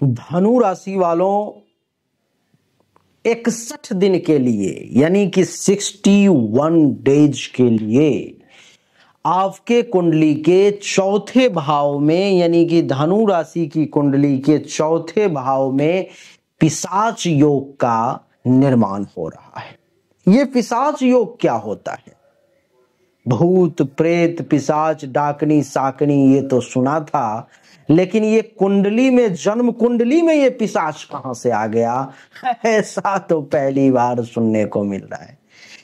धनु राशि वालों 61 दिन के लिए यानी कि 61 डेज के लिए आपके कुंडली के चौथे भाव में यानी कि धनु राशि की कुंडली के चौथे भाव में पिशाच योग का निर्माण हो रहा है। ये पिशाच योग क्या होता है? भूत प्रेत पिशाच डाकनी साकनी ये तो सुना था, लेकिन ये कुंडली में, जन्म कुंडली में ये पिशाच कहां से आ गया, ऐसा तो पहली बार सुनने को मिल रहा है।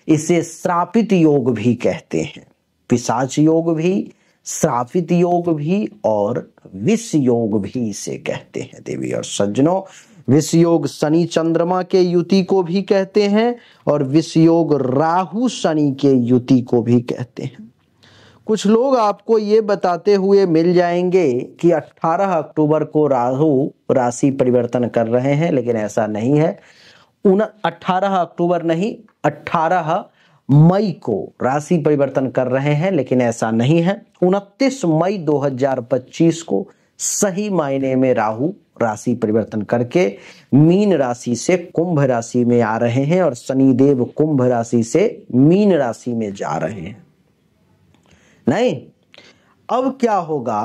इसे श्रापित योग भी कहते हैं। पिशाच योग भी, श्रापित योग भी और विष योग भी इसे कहते हैं देवी और सज्जनों। विष योग शनि चंद्रमा के युति को भी कहते हैं और विष योग राहु शनि के युति को भी कहते हैं। कुछ लोग आपको ये बताते हुए मिल जाएंगे कि 18 अक्टूबर को राहु राशि परिवर्तन कर रहे हैं, लेकिन ऐसा नहीं है। 18 अक्टूबर नहीं, 18 मई को राशि परिवर्तन कर रहे हैं, लेकिन ऐसा नहीं है। 29 मई 2025 को सही मायने में राहु राशि परिवर्तन करके मीन राशि से कुंभ राशि में आ रहे हैं और शनिदेव कुंभ राशि से मीन राशि में जा रहे हैं। नहीं, अब क्या होगा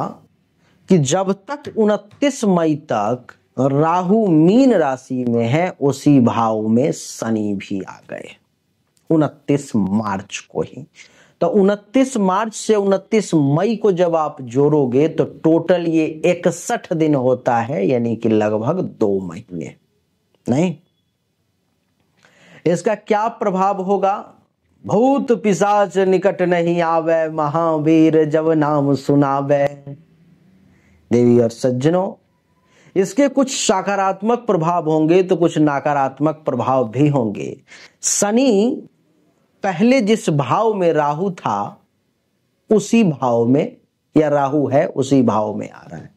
कि जब तक 29 मई तक राहु मीन राशि में है, उसी भाव में शनि भी आ गए 29 मार्च को ही। तो 29 मार्च से 29 मई को जब आप जोड़ोगे तो टोटल ये 61 दिन होता है, यानी कि लगभग 2 महीने। नहीं, इसका क्या प्रभाव होगा? भूत पिशाच निकट नहीं आवे, महावीर जब नाम सुनावे। देवी और सज्जनों, इसके कुछ सकारात्मक प्रभाव होंगे तो कुछ नकारात्मक प्रभाव भी होंगे। शनि पहले जिस भाव में राहु था उसी भाव में, या राहु है उसी भाव में आ रहा है,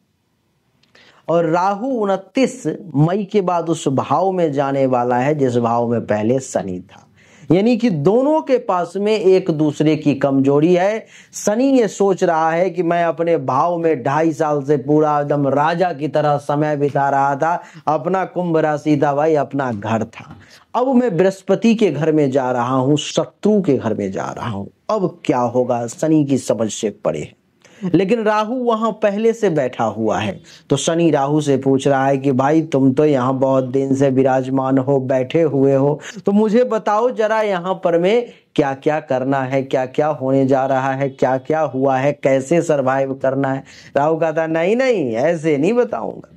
और राहु 29 मई के बाद उस भाव में जाने वाला है जिस भाव में पहले शनि था। यानी कि दोनों के पास में एक दूसरे की कमजोरी है। शनि ये सोच रहा है कि मैं अपने भाव में 2.5 साल से पूरा एकदम राजा की तरह समय बिता रहा था, अपना कुंभ राशि था भाई, अपना घर था। अब मैं बृहस्पति के घर में जा रहा हूं, शत्रु के घर में जा रहा हूं, अब क्या होगा? शनि की समझ से परे है। लेकिन राहु वहां पहले से बैठा हुआ है, तो शनि राहु से पूछ रहा है कि भाई तुम तो यहाँ बहुत दिन से विराजमान हो, बैठे हुए हो, तो मुझे बताओ जरा यहाँ पर में क्या क्या करना है, क्या क्या होने जा रहा है, क्या क्या हुआ है, कैसे सरवाइव करना है। राहु कहता नहीं नहीं, ऐसे नहीं बताऊंगा,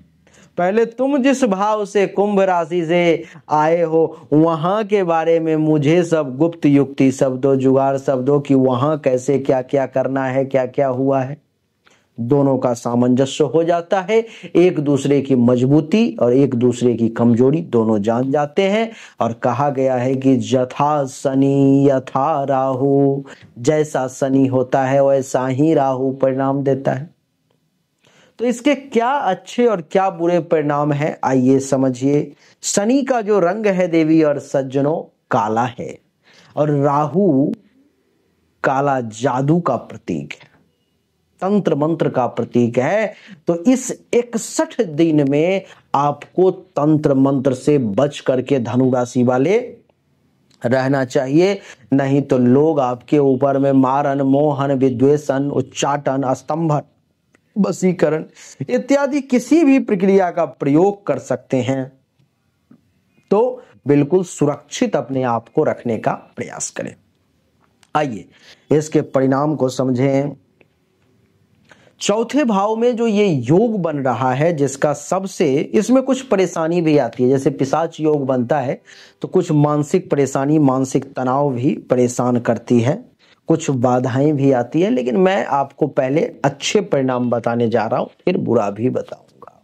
पहले तुम जिस भाव से कुंभ राशि से आए हो वहां के बारे में मुझे सब गुप्त युक्ति शब्दों, जुगाड़ शब्दों कि वहां कैसे क्या क्या करना है, क्या क्या हुआ है। दोनों का सामंजस्य हो जाता है, एक दूसरे की मजबूती और एक दूसरे की कमजोरी दोनों जान जाते हैं। और कहा गया है कि यथा शनि यथा राहु, जैसा शनि होता है वैसा ही राहु परिणाम देता है। तो इसके क्या अच्छे और क्या बुरे परिणाम हैं, आइए समझिए। शनि का जो रंग है देवी और सज्जनों, काला है, और राहु काला जादू का प्रतीक है, तंत्र मंत्र का प्रतीक है। तो इस 61 दिन में आपको तंत्र मंत्र से बच करके धनु राशि वाले रहना चाहिए, नहीं तो लोग आपके ऊपर में मारन, मोहन, विद्वेषण, उच्चाटन, स्तंभन, वशीकरण इत्यादि किसी भी प्रक्रिया का प्रयोग कर सकते हैं। तो बिल्कुल सुरक्षित अपने आप को रखने का प्रयास करें। आइए इसके परिणाम को समझें। चौथे भाव में जो ये योग बन रहा है, जिसका सबसे, इसमें कुछ परेशानी भी आती है। जैसे पिशाच योग बनता है तो कुछ मानसिक परेशानी, मानसिक तनाव भी परेशान करती है, कुछ बाधाएं भी आती है। लेकिन मैं आपको पहले अच्छे परिणाम बताने जा रहा हूं, फिर बुरा भी बताऊंगा।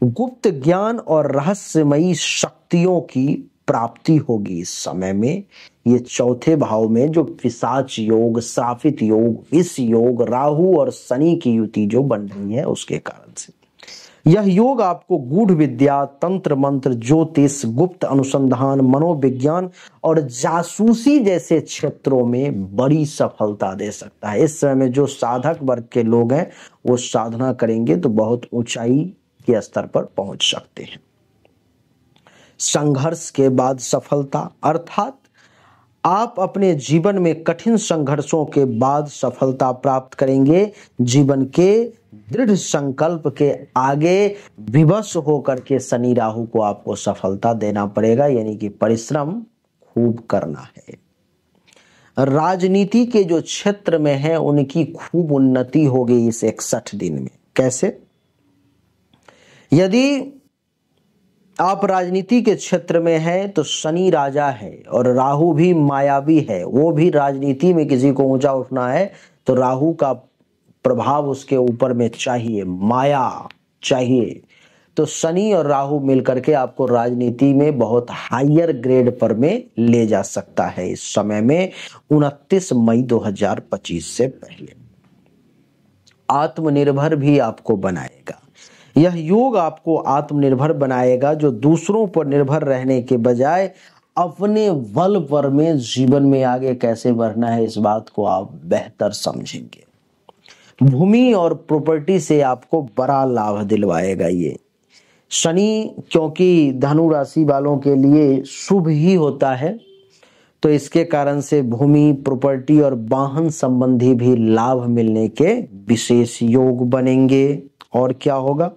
गुप्त ज्ञान और रहस्यमयी शक्तियों की प्राप्ति होगी इस समय में। ये चौथे भाव में जो पिशाच योग, श्रापित योग, विष योग, राहु और शनि की युति जो बन रही है उसके कारण से यह योग आपको गूढ़ विद्या, तंत्र मंत्र, ज्योतिष, गुप्त अनुसंधान, मनोविज्ञान और जासूसी जैसे क्षेत्रों में बड़ी सफलता दे सकता है। इस समय में जो साधक वर्ग के लोग हैं वो साधना करेंगे तो बहुत ऊंचाई के स्तर पर पहुंच सकते हैं। संघर्ष के बाद सफलता, अर्थात आप अपने जीवन में कठिन संघर्षों के बाद सफलता प्राप्त करेंगे। जीवन के दृढ़ संकल्प के आगे विवश होकर के शनि राहु को आपको सफलता देना पड़ेगा, यानी कि परिश्रम खूब करना है। राजनीति के जो क्षेत्र में है उनकी खूब उन्नति होगी इस 61 दिन में। कैसे? यदि आप राजनीति के क्षेत्र में हैं तो शनि राजा है और राहु भी मायावी है, वो भी राजनीति में किसी को ऊंचा उठना है तो राहु का प्रभाव उसके ऊपर में चाहिए, माया चाहिए। तो शनि और राहु मिलकर के आपको राजनीति में बहुत हायर ग्रेड पर में ले जा सकता है इस समय में, 29 मई 2025 से पहले। आत्मनिर्भर भी आपको बनाएगा। यह योग आपको आत्मनिर्भर बनाएगा, जो दूसरों पर निर्भर रहने के बजाय अपने बल पर में जीवन में आगे कैसे बढ़ना है इस बात को आप बेहतर समझेंगे। भूमि और प्रॉपर्टी से आपको बड़ा लाभ दिलवाएगा ये शनि, क्योंकि धनु राशि वालों के लिए शुभ ही होता है, तो इसके कारण से भूमि, प्रॉपर्टी और वाहन संबंधी भी लाभ मिलने के विशेष योग बनेंगे। और क्या होगा?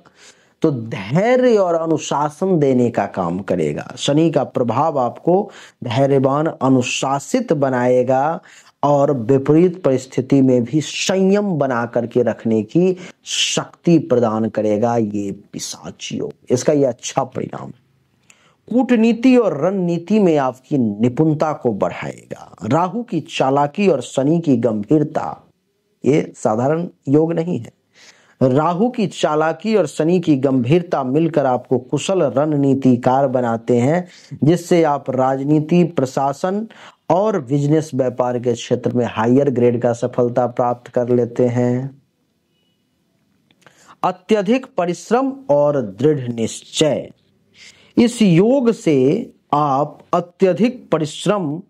तो धैर्य और अनुशासन देने का काम करेगा। शनि का प्रभाव आपको धैर्यवान, अनुशासित बनाएगा और विपरीत परिस्थिति में भी संयम बना करके रखने की शक्ति प्रदान करेगा ये पिशाच योग। इसका ये अच्छा परिणाम है। कूटनीति और रणनीति में आपकी निपुणता को बढ़ाएगा। राहु की चालाकी और शनि की गंभीरता, ये साधारण योग नहीं है। राहु की चालाकी और शनि की गंभीरता मिलकर आपको कुशल रणनीतिकार बनाते हैं, जिससे आप राजनीति, प्रशासन और बिजनेस व्यापार के क्षेत्र में हायर ग्रेड का सफलता प्राप्त कर लेते हैं। अत्यधिक परिश्रम और दृढ़ निश्चय, इस योग से आप अत्यधिक परिश्रम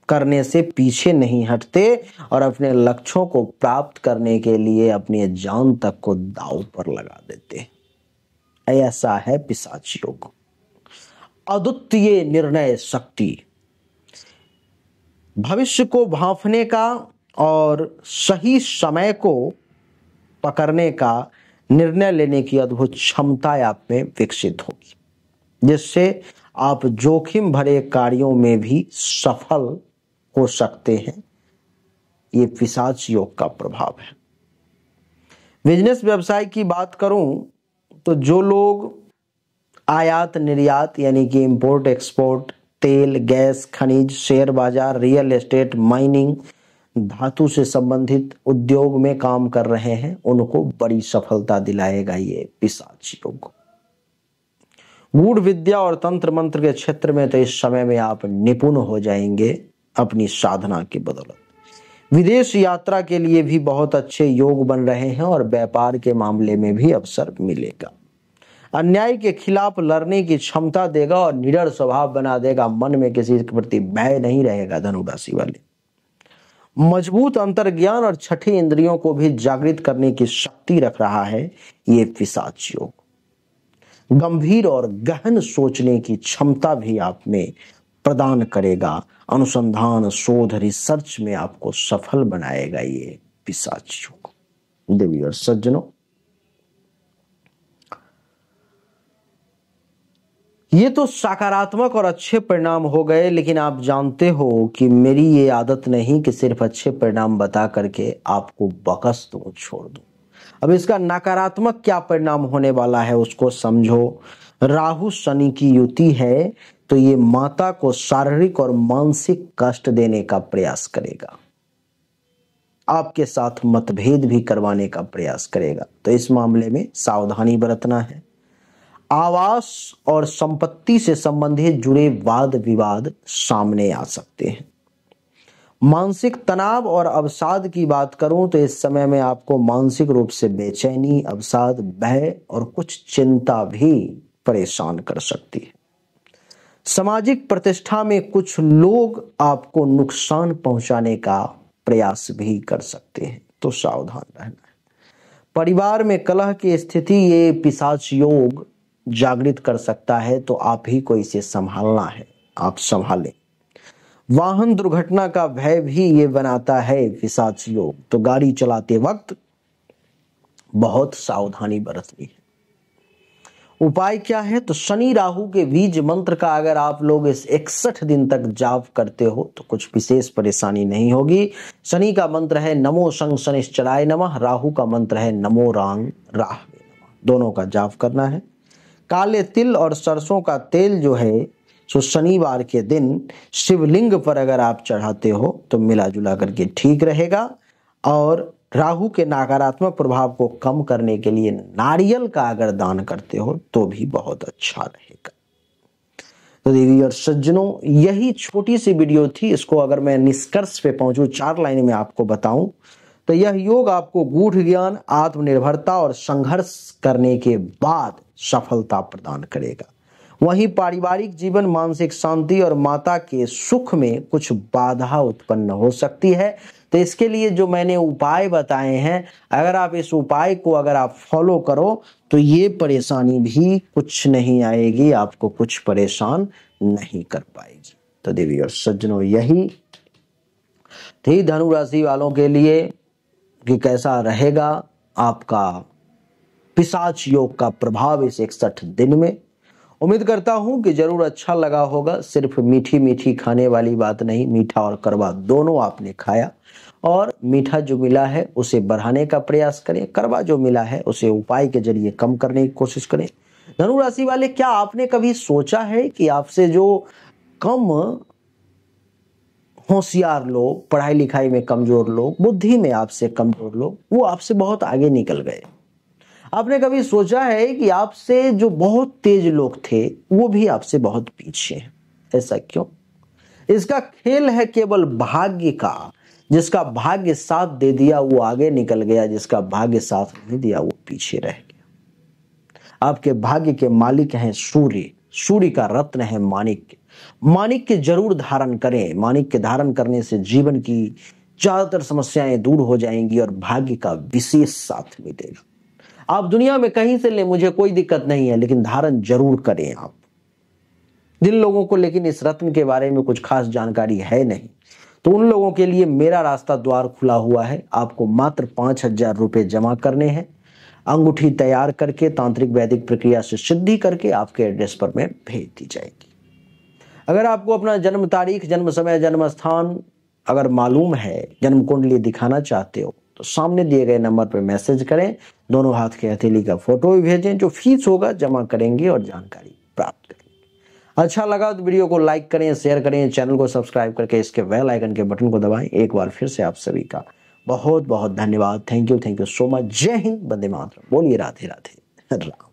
करने से पीछे नहीं हटते और अपने लक्ष्यों को प्राप्त करने के लिए अपनी जान तक को दांव पर लगा देते। ऐसा है पिशाच योग। अद्वितीय निर्णय शक्ति, भविष्य को भांपने का और सही समय को पकड़ने का निर्णय लेने की अद्भुत क्षमता आप में विकसित होगी, जिससे आप जोखिम भरे कार्यों में भी सफल हो सकते हैं। ये पिशाच योग का प्रभाव है। बिजनेस व्यवसाय की बात करूं तो जो लोग आयात निर्यात यानी कि इंपोर्ट एक्सपोर्ट, तेल, गैस, खनिज, शेयर बाजार, रियल एस्टेट, माइनिंग, धातु से संबंधित उद्योग में काम कर रहे हैं, उनको बड़ी सफलता दिलाएगा ये पिशाच योग। गूढ़ विद्या और तंत्र मंत्र के क्षेत्र में तो इस समय में आप निपुण हो जाएंगे अपनी साधना की बदौलत। विदेश यात्रा के लिए भी बहुत अच्छे योग बन रहे हैं और व्यापार के मामले में भी अवसर मिलेगा। अन्याय के खिलाफ लड़ने की क्षमता देगा और निडर स्वभाव बना देगा। मन में किसी के प्रति भय नहीं रहेगा धनु राशि वाले। मजबूत अंतर्ज्ञान और छठी इंद्रियों को भी जागृत करने की शक्ति रख रहा है ये पिशाच योग। गंभीर और गहन सोचने की क्षमता भी आप में प्रदान करेगा। अनुसंधान, शोध, रिसर्च में आपको सफल बनाएगा ये पिशाच योग। देवी और सज्जनों, ये तो सकारात्मक और अच्छे परिणाम हो गए, लेकिन आप जानते हो कि मेरी ये आदत नहीं कि सिर्फ अच्छे परिणाम बता करके आपको बकस दूं, छोड़ दूं। अब इसका नकारात्मक क्या परिणाम होने वाला है उसको समझो। राहु शनि की युति है तो ये माता को शारीरिक और मानसिक कष्ट देने का प्रयास करेगा, आपके साथ मतभेद भी करवाने का प्रयास करेगा, तो इस मामले में सावधानी बरतना है। आवास और संपत्ति से संबंधित जुड़े वाद विवाद सामने आ सकते हैं। मानसिक तनाव और अवसाद की बात करूं तो इस समय में आपको मानसिक रूप से बेचैनी, अवसाद, भय और कुछ चिंता भी परेशान कर सकती है। सामाजिक प्रतिष्ठा में कुछ लोग आपको नुकसान पहुंचाने का प्रयास भी कर सकते हैं, तो सावधान रहना है। परिवार में कलह की स्थिति ये पिशाच योग जागृत कर सकता है, तो आप ही को इसे संभालना है, आप संभालें। वाहन दुर्घटना का भय भी ये बनाता है पिशाच योग, तो गाड़ी चलाते वक्त बहुत सावधानी बरतनी है। उपाय क्या है? तो शनि राहु के बीज मंत्र का अगर आप लोग इस 61 दिन तक जाप करते हो तो कुछ विशेष परेशानी नहीं होगी। शनि का मंत्र है नमो शं शनिश्चराय नमः, राहु का मंत्र है नमो रांग राहवे नमः। दोनों का जाप करना है। काले तिल और सरसों का तेल जो है सो शनिवार के दिन शिवलिंग पर अगर आप चढ़ाते हो तो मिला जुला करके ठीक रहेगा। और राहु के नकारात्मक प्रभाव को कम करने के लिए नारियल का अगर दान करते हो तो भी बहुत अच्छा रहेगा। तो देवी और सज्जनों, यही छोटी सी वीडियो थी। इसको अगर मैं निष्कर्ष पे पहुंचूं, 4 लाइन में आपको बताऊं, तो यह योग आपको गूढ़ ज्ञान, आत्मनिर्भरता और संघर्ष करने के बाद सफलता प्रदान करेगा। वहीं पारिवारिक जीवन, मानसिक शांति और माता के सुख में कुछ बाधा उत्पन्न हो सकती है। तो इसके लिए जो मैंने उपाय बताए हैं, अगर आप इस उपाय को अगर आप फॉलो करो तो ये परेशानी भी कुछ नहीं आएगी, आपको कुछ परेशान नहीं कर पाएगी। तो देवी और सज्जनों, यही थी धनु राशि वालों के लिए कि कैसा रहेगा आपका पिशाच योग का प्रभाव इस 61 दिन में। उम्मीद करता हूं कि जरूर अच्छा लगा होगा। सिर्फ मीठी मीठी खाने वाली बात नहीं, मीठा और कड़वा दोनों आपने खाया, और मीठा जो मिला है उसे बढ़ाने का प्रयास करें, कड़वा जो मिला है उसे उपाय के जरिए कम करने की कोशिश करें। धनु राशि वाले, क्या आपने कभी सोचा है कि आपसे जो कम होशियार लोग, पढ़ाई लिखाई में कमजोर लोग, बुद्धि में आपसे कमजोर लोग, वो आपसे बहुत आगे निकल गए? आपने कभी सोचा है कि आपसे जो बहुत तेज लोग थे वो भी आपसे बहुत पीछे हैं? ऐसा क्यों? इसका खेल है केवल भाग्य का। जिसका भाग्य साथ दे दिया वो आगे निकल गया, जिसका भाग्य साथ नहीं दिया वो पीछे रह गया। आपके भाग्य के मालिक हैं सूर्य। सूर्य का रत्न है माणिक्य। माणिक्य जरूर धारण करें। माणिक्य धारण करने से जीवन की ज्यादातर समस्याएं दूर हो जाएंगी और भाग्य का विशेष साथ मिलेगा। आप दुनिया में कहीं से ले, मुझे कोई दिक्कत नहीं है, लेकिन धारण जरूर करें आप। जिन लोगों को लेकिन इस रत्न के बारे में कुछ खास जानकारी है नहीं, तो उन लोगों के लिए मेरा रास्ता द्वार खुला हुआ है। आपको मात्र 5000 रुपए जमा करने हैं। अंगूठी तैयार करके तांत्रिक वैदिक प्रक्रिया से सिद्धि करके आपके एड्रेस पर में भेज दी जाएगी। अगर आपको अपना जन्म तारीख, जन्म समय, जन्म स्थान अगर मालूम है, जन्म कुंडली दिखाना चाहते हो, तो सामने दिए गए नंबर पर मैसेज करें। दोनों हाथ के हथेली का फोटो भी भेजें। जो फीस होगा जमा करेंगे और जानकारी प्राप्त करेंगे। अच्छा लगा तो वीडियो को लाइक करें, शेयर करें, चैनल को सब्सक्राइब करके इसके बेल आइकन के बटन को दबाएं। एक बार फिर से आप सभी का बहुत बहुत धन्यवाद। Thank you so much. जय हिंद, वंदे मातरम। बोलिए राधे राधे राम।